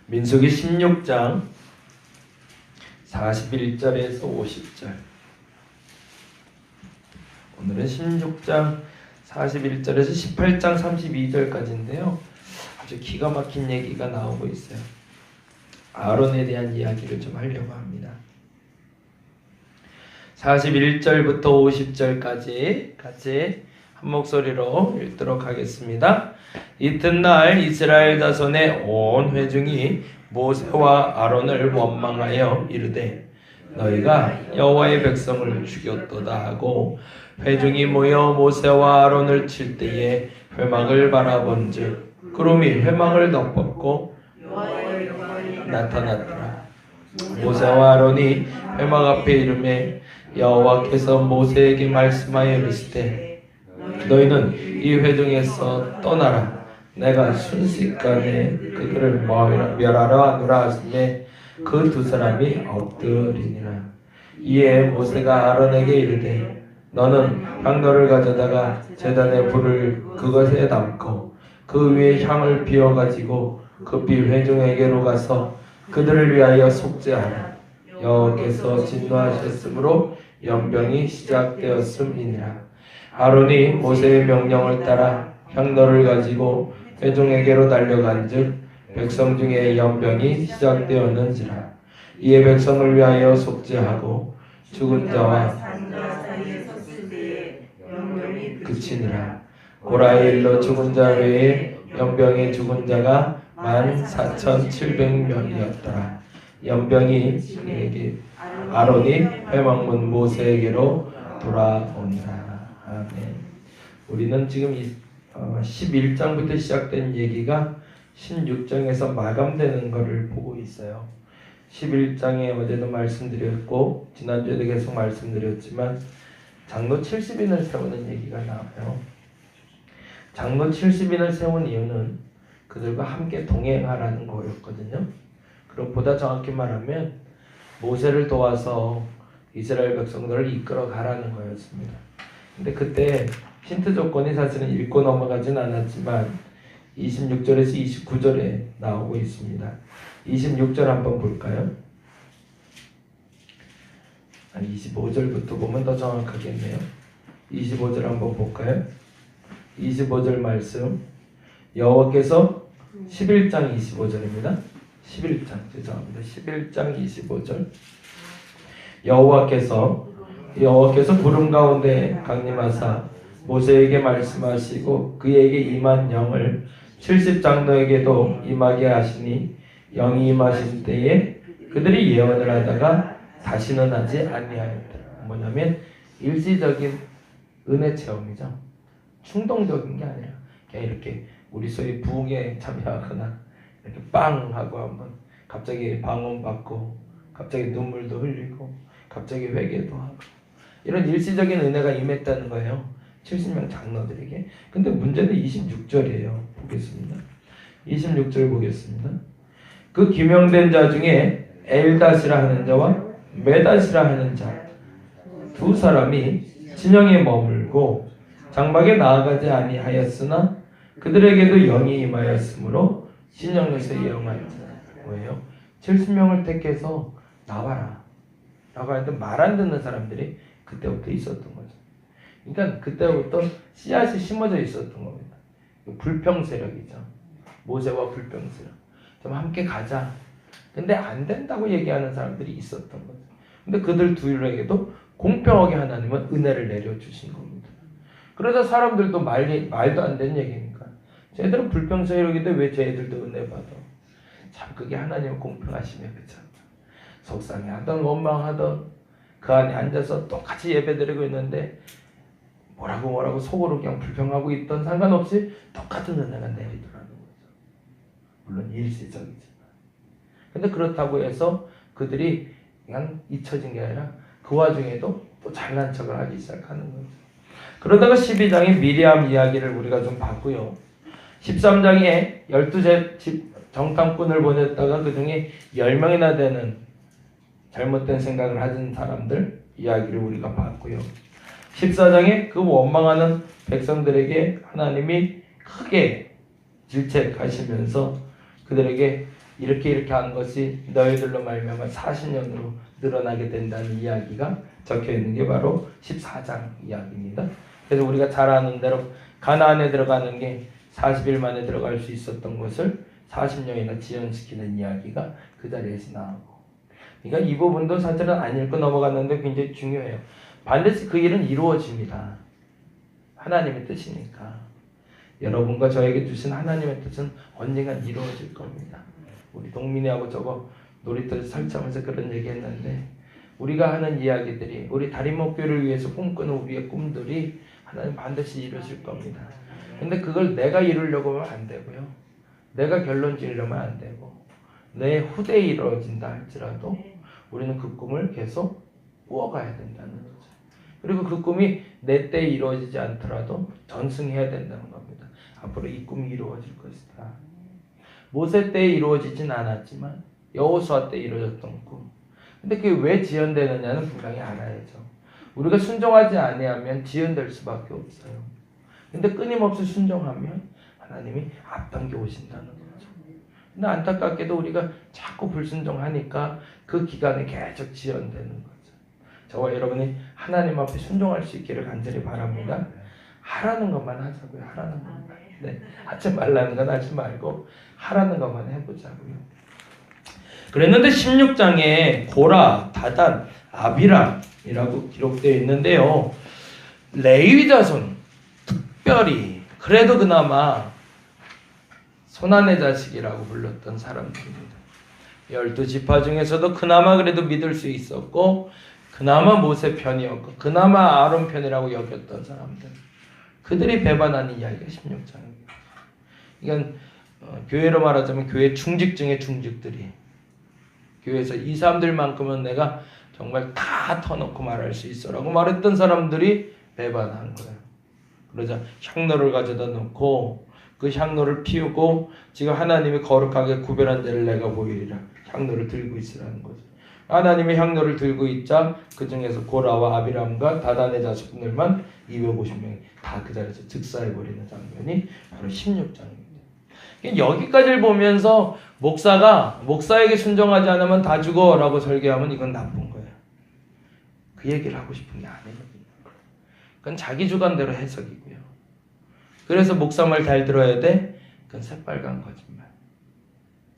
민수기 16장 41절에서 50절. 오늘은 16장 41절에서 18장 32절까지인데요. 아주 기가 막힌 얘기가 나오고 있어요. 아론에 대한 이야기를 좀 하려고 합니다. 41절부터 50절까지 같이 한 목소리로 읽도록 하겠습니다. 이튿날 이스라엘 자손의 온 회중이 모세와 아론을 원망하여 이르되 너희가 여호와의 백성을 죽였도다 하고 회중이 모여 모세와 아론을 칠 때에 회막을 바라본즉 구름이 회막을 덮었고 나타났더라. 모세와 아론이 회막 앞에 이르매 여호와께서 모세에게 말씀하여 이르시되 너희는 이 회중에서 떠나라. 내가 순식간에 그들을 멸하러 하노라 하시매 그 두 사람이 엎드리니라. 이에 모세가 아론에게 이르되 너는 향로를 가져다가 제단에 불을 그것에 담고 그 위에 향을 피워 가지고 급히 회중에게로 가서 그들을 위하여 속죄하라. 여호와께서 진노하셨으므로 연병이 시작되었음이니라. 아론이 모세의 명령을 따라 향로를 가지고 회중에게로 달려간즉 백성 중에 연병이 시작되었는지라. 이에 백성을 위하여 속죄하고 죽은 자와 그치니라. 고라의 일로 죽은 자 외에 연병에 죽은 자가 14,700명이었더라. 연병이 그에게 아론이 회막문 모세에게로 돌아오니라. 아멘. 우리는 지금 11장부터 시작된 얘기가 16장에서 마감되는 것을 보고 있어요. 11장에 어제도 말씀드렸고 지난주에도 계속 말씀드렸지만 장로 70인을 세우는 얘기가 나와요. 장로 70인을 세운 이유는 그들과 함께 동행하라는 거였거든요. 그럼 보다 정확히 말하면 모세를 도와서 이스라엘 백성들을 이끌어 가라는 거였습니다. 근데 그때 힌트 조건이 사실은 읽고 넘어가진 않았지만 26절에서 29절에 나오고 있습니다. 26절 한번 볼까요? 25절부터 보면 더 정확하겠네요. 25절 한번 볼까요? 25절 말씀 여호와께서 11장 25절입니다. 11장 죄송합니다. 11장 25절 여호와께서 구름 가운데 강림하사 모세에게 말씀하시고 그에게 임한 영을 70장로에게도 임하게 하시니 영이 임하신 때에 그들이 예언을 하다가 다시는 하지 아니하였더라. 뭐냐면 일시적인 은혜 체험이죠. 충동적인 게 아니라 그냥 이렇게 우리 소위 부흥에 참여하거나 이렇게 빵 하고 한번 갑자기 방언 받고 갑자기 눈물도 흘리고 갑자기 회개도 하고 이런 일시적인 은혜가 임했다는 거예요. 70명 장로들에게. 근데 문제는 26절이에요. 보겠습니다. 26절 보겠습니다. 그 기명된 자 중에 엘닷이라 하는 자와 메닷이라 하는 자 두 사람이 진영에 머물고 장막에 나아가지 아니하였으나 그들에게도 영이 임하였으므로 진영에서 예언한 자 뭐예요? 70명을 택해서 나와라 라고 하는데 말 안 듣는 사람들이 그때부터 있었던 거죠. 그러니까 그때부터 씨앗이 심어져 있었던 겁니다. 불평 세력이죠. 모세와 불평 세력. 좀 함께 가자. 근데 안 된다고 얘기하는 사람들이 있었던 거죠. 근데 그들 둘에게도 공평하게 하나님은 은혜를 내려주신 겁니다. 그러다 사람들도 말도 안 되는 얘기니까. 쟤들은 불평 세력인데 왜 쟤들도 은혜 받아? 참 그게 하나님의 공평하심에 그렇죠. 속상해하던 원망하던 그 안에 앉아서 똑같이 예배드리고 있는데 뭐라고 속으로 그냥 불평하고 있던 상관없이 똑같은 은혜가 내리더라는 거죠. 물론 일시적이지만. 근데 그렇다고 해서 그들이 그냥 잊혀진 게 아니라 그 와중에도 또 잘난 척을 하기 시작하는 거죠. 그러다가 12장의 미리암 이야기를 우리가 좀 봤고요. 13장에 12 정탐꾼을 보냈다가 그 중에 10명이나 되는 잘못된 생각을 하는 사람들 이야기를 우리가 봤고요. 14장에 그 원망하는 백성들에게 하나님이 크게 질책하시면서 그들에게 이렇게 한 것이 너희들로 말미암아 40년으로 늘어나게 된다는 이야기가 적혀 있는 게 바로 14장 이야기입니다. 그래서 우리가 잘 아는 대로 가나안에 들어가는 게 40일 만에 들어갈 수 있었던 것을 40년이나 지연시키는 이야기가 그 자리에서 나오고, 그러니까 이 부분도 사실은 안 읽고 넘어갔는데 굉장히 중요해요. 반드시 그 일은 이루어집니다. 하나님의 뜻이니까. 여러분과 저에게 주신 하나님의 뜻은 언젠간 이루어질 겁니다. 우리 동민이하고 저거 놀이터에서 설치하면서 그런 얘기했는데, 우리가 하는 이야기들이, 우리 달인 목표를 위해서 꿈꾸는 우리의 꿈들이 하나님 반드시 이루어질 겁니다. 근데 그걸 내가 이루려고 하면 안 되고요. 내가 결론 지으려면 안 되고, 내 후대에 이루어진다 할지라도 우리는 그 꿈을 계속 꾸어가야 된다는 거죠. 그리고 그 꿈이 내 때에 이루어지지 않더라도 전승해야 된다는 겁니다. 앞으로 이 꿈이 이루어질 것이다. 모세 때에 이루어지진 않았지만 여호수아 때 이루어졌던 꿈. 근데 그게 왜 지연되느냐는 분명히 알아야죠. 우리가 순종하지 아니하면 지연될 수밖에 없어요. 근데 끊임없이 순종하면 하나님이 앞당겨 오신다는 거죠. 근데 안타깝게도 우리가 자꾸 불순종하니까 그 기간에 계속 지연되는 거죠. 저와 여러분이 하나님 앞에 순종할 수 있기를 간절히 바랍니다. 하라는 것만 하자고요. 하라는 것만. 네, 하지 말라는 건 하지 말고 하라는 것만 해보자고요. 그랬는데 16장에 고라, 다단, 아비람이라고 기록되어 있는데요. 레위 자손, 특별히 그래도 그나마 손안의 자식이라고 불렀던 사람들입니다. 12지파 중에서도 그나마 그래도 믿을 수 있었고, 그나마 모세 편이었고, 그나마 아론 편이라고 여겼던 사람들, 그들이 배반하는 이야기가 16장입니다. 이건 교회로 말하자면 교회 중직 중에 중직들이, 교회에서 이 사람들만큼은 내가 정말 다 터놓고 말할 수 있어 라고 말했던 사람들이 배반한 거예요. 그러자 향로를 가져다 놓고 그 향로를 피우고, 지금 하나님이 거룩하게 구별한 데를 내가 보이리라, 향로를 들고 있으라는 거죠. 하나님의 향로를 들고 있자 그 중에서 고라와 아비람과 다단의 자식들만 250명이 다 그 자리에서 즉사해버리는 장면이 바로 16장입니다. 여기까지를 보면서 목사에게 순종하지 않으면 다 죽어 라고 설교하면 이건 나쁜 거예요. 그 얘기를 하고 싶은 게 아니거든요. 그건 자기 주관대로 해석이고요. 그래서 목사 말 잘 들어야 돼? 그건 새빨간 거짓말.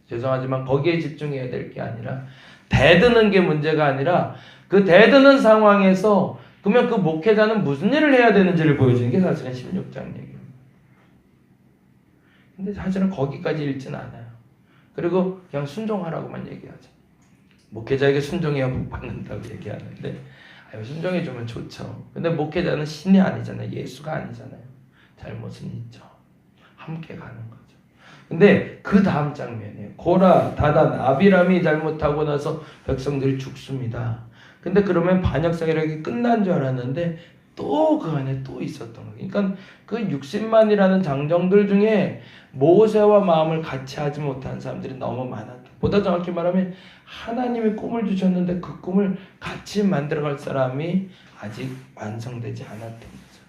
죄송하지만 거기에 집중해야 될 게 아니라, 대드는 게 문제가 아니라 그 대드는 상황에서 그러면 그 목회자는 무슨 일을 해야 되는지를 보여주는 게 사실은 16장 얘기입니다. 근데 사실은 거기까지 읽지는 않아요. 그리고 그냥 순종하라고만 얘기하죠. 목회자에게 순종해야 복 받는다고 얘기하는데, 순종해주면 좋죠. 근데 목회자는 신이 아니잖아요. 예수가 아니잖아요. 잘못은 있죠. 함께 가는 거죠. 근데 그 다음 장면이에요. 고라, 다단, 아비람이 잘못하고 나서 백성들이 죽습니다. 근데 그러면 반역사이라기 끝난 줄 알았는데 또 그 안에 또 있었던 거예요. 그러니까 그 60만이라는 장정들 중에 모세와 마음을 같이 하지 못한 사람들이 너무 많았다. 보다 정확히 말하면 하나님이 꿈을 주셨는데 그 꿈을 같이 만들어갈 사람이 아직 완성되지 않았던 거죠.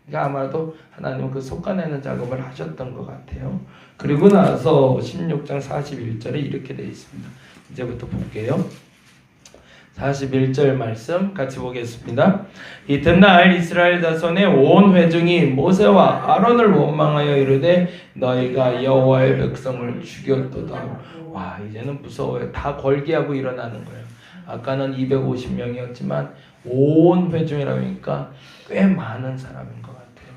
그러니까 아마도 하나님은 그 솎아내는 작업을 하셨던 것 같아요. 그리고 나서 16장 41절에 이렇게 되어 있습니다. 이제부터 볼게요. 41절 말씀 같이 보겠습니다. 이튿날 이스라엘 자손의 온 회중이 모세와 아론을 원망하여 이르되 너희가 여호와의 백성을 죽였도다. 와, 이제는 무서워요. 다 걸기하고 일어나는 거예요. 아까는 250명이었지만 온 회중이라니까 꽤 많은 사람인 것 같아요.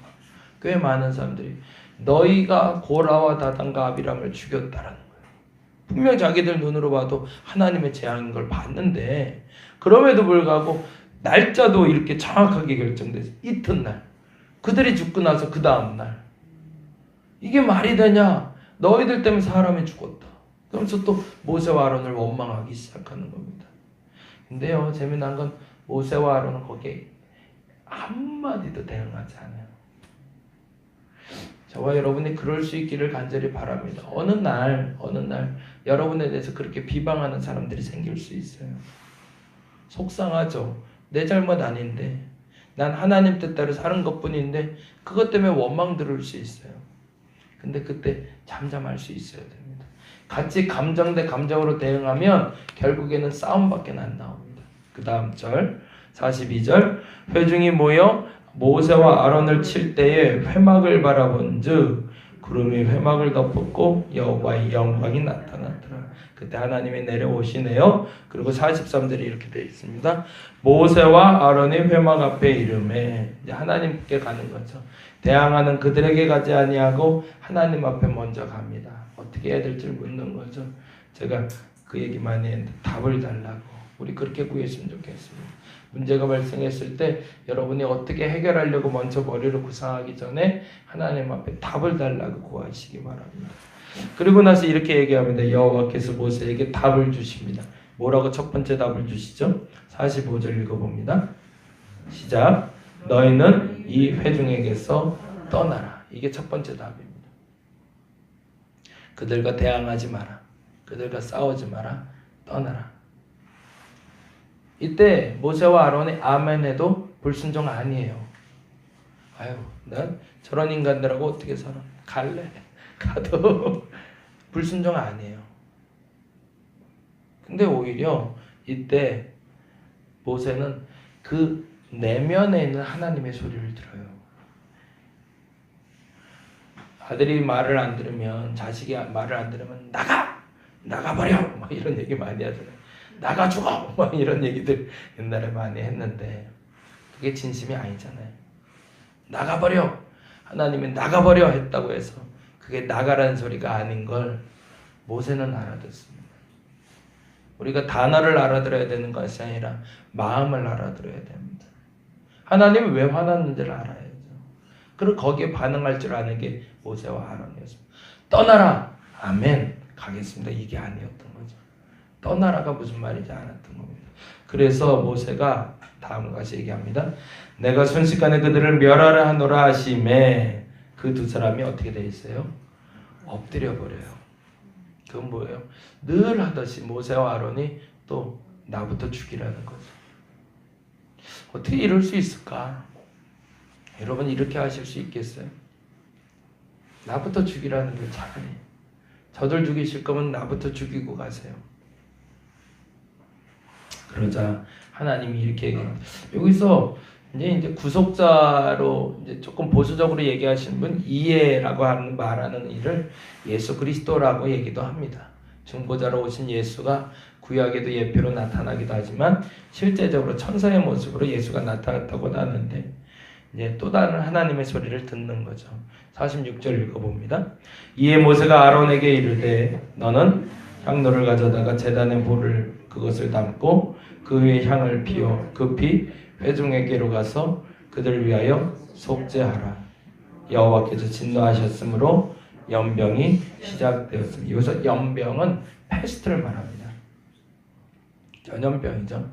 꽤 많은 사람들이 너희가 고라와 다단과 아비람을 죽였다라는 거예요. 분명 자기들 눈으로 봐도 하나님의 재앙인 걸 봤는데, 그럼에도 불구하고 날짜도 이렇게 정확하게 결정돼서 이튿날, 그들이 죽고 나서 그 다음날, 이게 말이 되냐? 너희들 때문에 사람이 죽었다. 그러면서 또 모세와 아론을 원망하기 시작하는 겁니다. 근데요, 재미난 건 모세와 아론은 거기에 한마디도 대응하지 않아요. 저와 여러분이 그럴 수 있기를 간절히 바랍니다. 어느 날 여러분에 대해서 그렇게 비방하는 사람들이 생길 수 있어요. 속상하죠. 내 잘못 아닌데, 난 하나님 뜻대로 사는 것뿐인데 그것 때문에 원망 들을 수 있어요. 근데 그때 잠잠할 수 있어야 됩니다. 같이 감정 대 감정으로 대응하면 결국에는 싸움밖에 안 나옵니다. 그 다음 절 42절 회중이 모여 모세와 아론을 칠 때에 회막을 바라본즉 구름이 회막을 덮었고 여호와의 영광이 나타났더라. 그때 하나님이 내려오시네요. 그리고 43절이 이렇게 되어 있습니다. 모세와 아론이 회막 앞에 이르매 이제 하나님께 가는 거죠. 대항하는 그들에게 가지 아니하고 하나님 앞에 먼저 갑니다. 어떻게 해야 될지 묻는 거죠. 제가 그 얘기 많이 했는데 답을 달라고 우리 그렇게 구했으면 좋겠습니다. 문제가 발생했을 때 여러분이 어떻게 해결하려고 먼저 머리를 구상하기 전에 하나님 앞에 답을 달라고 구하시기 바랍니다. 그리고 나서 이렇게 얘기합니다. 여호와께서 모세에게 답을 주십니다. 뭐라고 첫 번째 답을 주시죠? 45절 읽어봅니다. 시작. 너희는 이 회중에게서 떠나라. 이게 첫 번째 답입니다. 그들과 대항하지 마라. 그들과 싸우지 마라. 떠나라. 이때 모세와 아론이 아멘 해도 불순종 아니에요. 아유, 난 저런 인간들하고 어떻게 살아? 갈래? 가도 불순종 아니에요. 근데 오히려 이때 모세는 그 내면에 있는 하나님의 소리를 들어요. 아들이 말을 안 들으면, 자식이 말을 안 들으면 나가버려! 막 이런 얘기 많이 하잖아요. 나가 죽어! 막 이런 얘기들 옛날에 많이 했는데 그게 진심이 아니잖아요. 나가버려! 하나님이 나가버려 했다고 해서 그게 나가라는 소리가 아닌 걸 모세는 알아듣습니다. 우리가 단어를 알아들어야 되는 것이 아니라 마음을 알아들어야 됩니다. 하나님이 왜 화났는지를 알아야죠. 그리고 거기에 반응할 줄 아는 게 모세와 아론이었습니다. 떠나라! 아멘! 가겠습니다. 이게 아니었던 거죠. 떠나라가 무슨 말인지 알았던 겁니다. 그래서 모세가 다음과 같이 얘기합니다. 내가 순식간에 그들을 멸하라 하노라 하심에 그 두 사람이 어떻게 돼 있어요? 엎드려 버려요. 그건 뭐예요? 늘 하듯이 모세와 아론이 또 나부터 죽이라는 거죠. 어떻게 이럴 수 있을까? 여러분 이렇게 하실 수 있겠어요? 나부터 죽이라는 게 차라리 저들 죽이실 거면 나부터 죽이고 가세요. 그러자 하나님이 이렇게 얘기합니다. 여기서 이제 구속자로 이제 조금 보수적으로 얘기하시는 분 이해라고 하는 말하는 이를 예수 그리스도라고 얘기도 합니다. 중보자로 오신 예수가 구약에도 예표로 나타나기도 하지만 실제적으로 천사의 모습으로 예수가 나타났다고도 하는데 이제 또 다른 하나님의 소리를 듣는 거죠. 46절 읽어봅니다. 이에 모세가 아론에게 이르되 너는 향로를 가져다가 제단의 볼을 그것을 담고 그 위에 향을 피워 급히 회중에게로 가서 그들을 위하여 속죄하라. 여호와께서 진노하셨으므로 연병이 시작되었습니다. 여기서 연병은 패스트를 말합니다. 전염병이죠.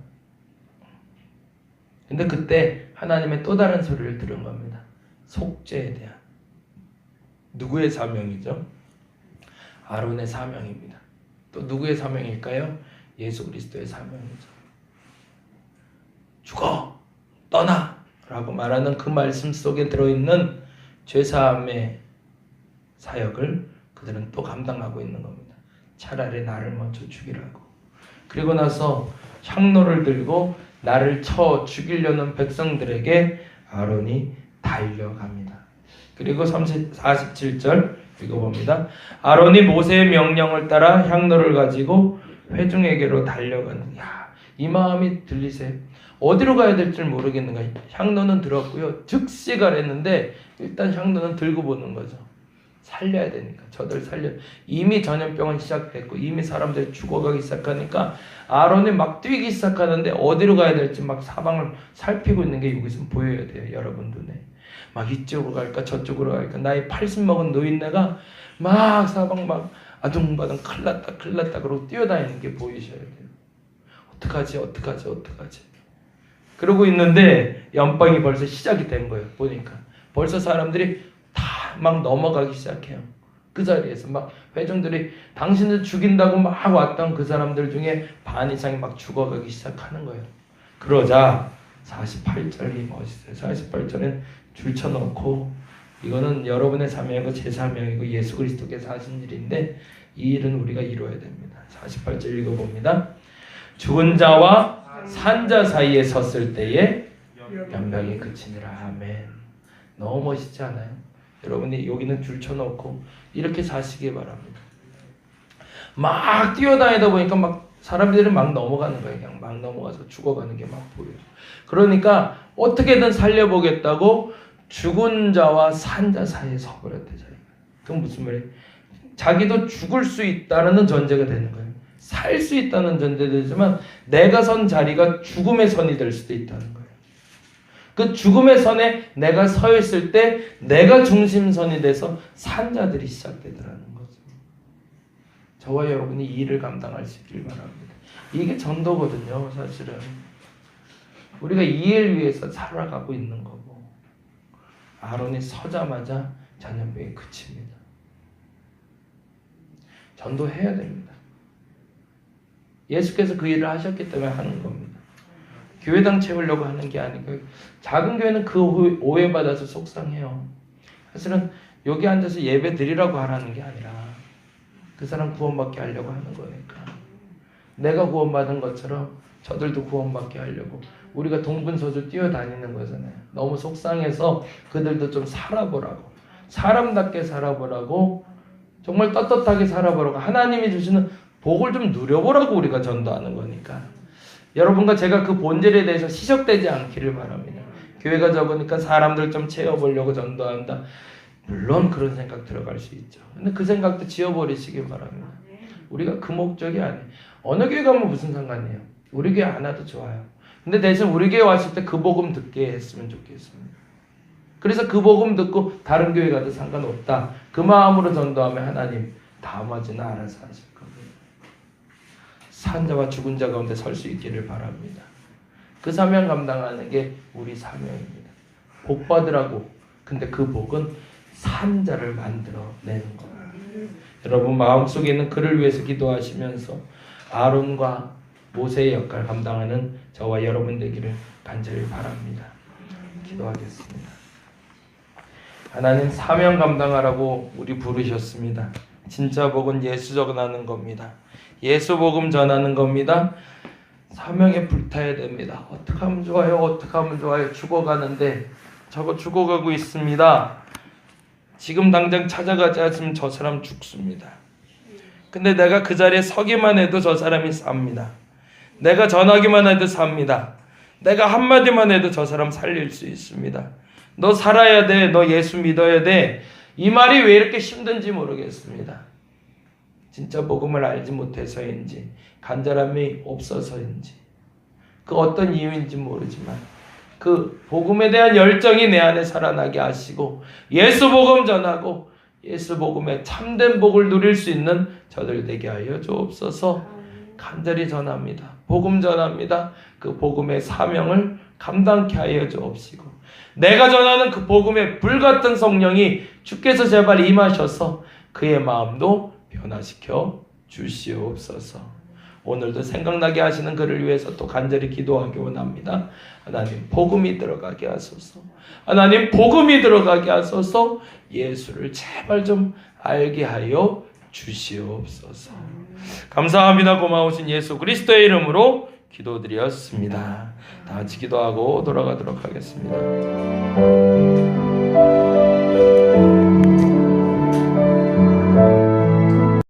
근데 그때 하나님의 또 다른 소리를 들은 겁니다. 속죄에 대한. 누구의 사명이죠? 아론의 사명입니다. 또 누구의 사명일까요? 예수 그리스도의 사명이죠. 죽어! 떠나! 라고 말하는 그 말씀 속에 들어있는 죄사함의 사역을 그들은 또 감당하고 있는 겁니다. 차라리 나를 먼저 죽이라고. 그리고 나서 향로를 들고 나를 쳐 죽이려는 백성들에게 아론이 달려갑니다. 그리고 47절 읽어봅니다. 아론이 모세의 명령을 따라 향로를 가지고 회중에게로 달려가는. 이 마음이 들리세요? 어디로 가야 될지 모르겠는가. 향로는 들었고요. 즉시 가랬는데 일단 향로는 들고 보는 거죠. 살려야 되니까. 저들 살려. 이미 전염병은 시작됐고 이미 사람들이 죽어가기 시작하니까 아론이 막 뛰기 시작하는데 어디로 가야 될지 막 사방을 살피고 있는 게 여기서 보여야 돼요. 여러분 눈에. 막 이쪽으로 갈까 저쪽으로 갈까. 나이 80 먹은 노인네가 막 사방 막 아둥바둥 큰일 났다 그러고 뛰어다니는 게 보이셔야 돼요. 어떡하지. 그러고 있는데 연방이 벌써 시작이 된 거예요. 보니까 벌써 사람들이 다 막 넘어가기 시작해요. 그 자리에서 막 회중들이 당신을 죽인다고 막 왔던 그 사람들 중에 반 이상이 막 죽어가기 시작하는 거예요. 그러자 48절이 멋있어요. 48절엔 줄 쳐놓고 이거는 여러분의 사명이고 제 사명이고 예수 그리스도께서 하신 일인데 이 일은 우리가 이루어야 됩니다. 48절 읽어봅니다. 죽은 자와 산 자 사이에 섰을 때에 연병이 그치니라. 아멘. 너무 멋있지 않아요? 여러분이 여기는 줄 쳐놓고 이렇게 사시기 바랍니다. 막 뛰어다니다 보니까 막 사람들이 막 넘어가는 거예요. 그냥 막 넘어가서 죽어가는 게 막 보여요. 그러니까 어떻게든 살려보겠다고 죽은 자와 산 자 사이에 서버렸대. 자기가. 그건 무슨 말이에요? 자기도 죽을 수 있다는 전제가 되는 거예요. 살 수 있다는 전제도 되지만 내가 선 자리가 죽음의 선이 될 수도 있다는 거예요. 그 죽음의 선에 내가 서 있을 때 내가 중심선이 돼서 산 자들이 시작되더라는 거죠. 저와 여러분이 이 일을 감당할 수 있길 바랍니다. 이게 전도거든요. 사실은 우리가 이 일 위해서 살아가고 있는 거고 아론이 서자마자 전염병이 그칩니다. 전도해야 됩니다. 예수께서 그 일을 하셨기 때문에 하는 겁니다. 교회당 채우려고 하는 게 아니고 작은 교회는 그 오해받아서 속상해요. 사실은 여기 앉아서 예배 드리라고 하라는 게 아니라 그 사람 구원받게 하려고 하는 거니까 내가 구원받은 것처럼 저들도 구원받게 하려고 우리가 동분서주 뛰어다니는 거잖아요. 너무 속상해서 그들도 좀 살아보라고 사람답게 살아보라고 정말 떳떳하게 살아보라고 하나님이 주시는 복을 좀 누려보라고 우리가 전도하는 거니까 여러분과 제가 그 본질에 대해서 시적되지 않기를 바랍니다. 교회가 적으니까 사람들 좀 채워보려고 전도한다. 물론 그런 생각 들어갈 수 있죠. 근데 그 생각도 지워버리시기 바랍니다. 우리가 그 목적이 아니에요. 어느 교회 가면 무슨 상관이에요. 우리 교회 안 와도 좋아요. 근데 대신 우리 교회 왔을 때 그 복음 듣게 했으면 좋겠습니다. 그래서 그 복음 듣고 다른 교회 가도 상관없다. 그 마음으로 전도하면 하나님 다음화지는 알아서 하실 겁니다. 산자와 죽은 자 가운데 설 수 있기를 바랍니다. 그 사명 감당하는 게 우리 사명입니다. 복 받으라고. 근데 그 복은 산자를 만들어내는 거예요. 여러분 마음속에 있는 그를 위해서 기도하시면서 아론과 모세의 역할을 감당하는 저와 여러분 되기를 간절히 바랍니다. 기도하겠습니다. 하나님 사명 감당하라고 우리 부르셨습니다. 진짜 복은 예수 전하는 겁니다. 예수 복음 전하는 겁니다. 사명에 불타야 됩니다. 어떻게 하면 좋아요? 어떻게 하면 좋아요? 죽어가는데 저거 죽어가고 있습니다. 지금 당장 찾아가지 않으면 저 사람 죽습니다. 근데 내가 그 자리에 서기만 해도 저 사람이 삽니다. 내가 전하기만 해도 삽니다. 내가 한마디만 해도 저 사람 살릴 수 있습니다. 너 살아야 돼. 너 예수 믿어야 돼. 이 말이 왜 이렇게 힘든지 모르겠습니다. 진짜 복음을 알지 못해서인지 간절함이 없어서인지 그 어떤 이유인지 모르지만 그 복음에 대한 열정이 내 안에 살아나게 하시고 예수 복음 전하고 예수 복음에 참된 복을 누릴 수 있는 저들 되게 하여 주옵소서. 간절히 전합니다. 복음 전합니다. 그 복음의 사명을 감당케 하여 주옵시고 내가 전하는 그 복음의 불같은 성령이 주께서 제발 임하셔서 그의 마음도 변화시켜 주시옵소서. 오늘도 생각나게 하시는 그를 위해서 또 간절히 기도하기 원합니다. 하나님 복음이 들어가게 하소서. 하나님 복음이 들어가게 하소서. 예수를 제발 좀 알게 하여 주시옵소서. 감사합니다. 고마우신 예수 그리스도의 이름으로 기도드렸습니다. 다 같이 기도하고 돌아가도록 하겠습니다.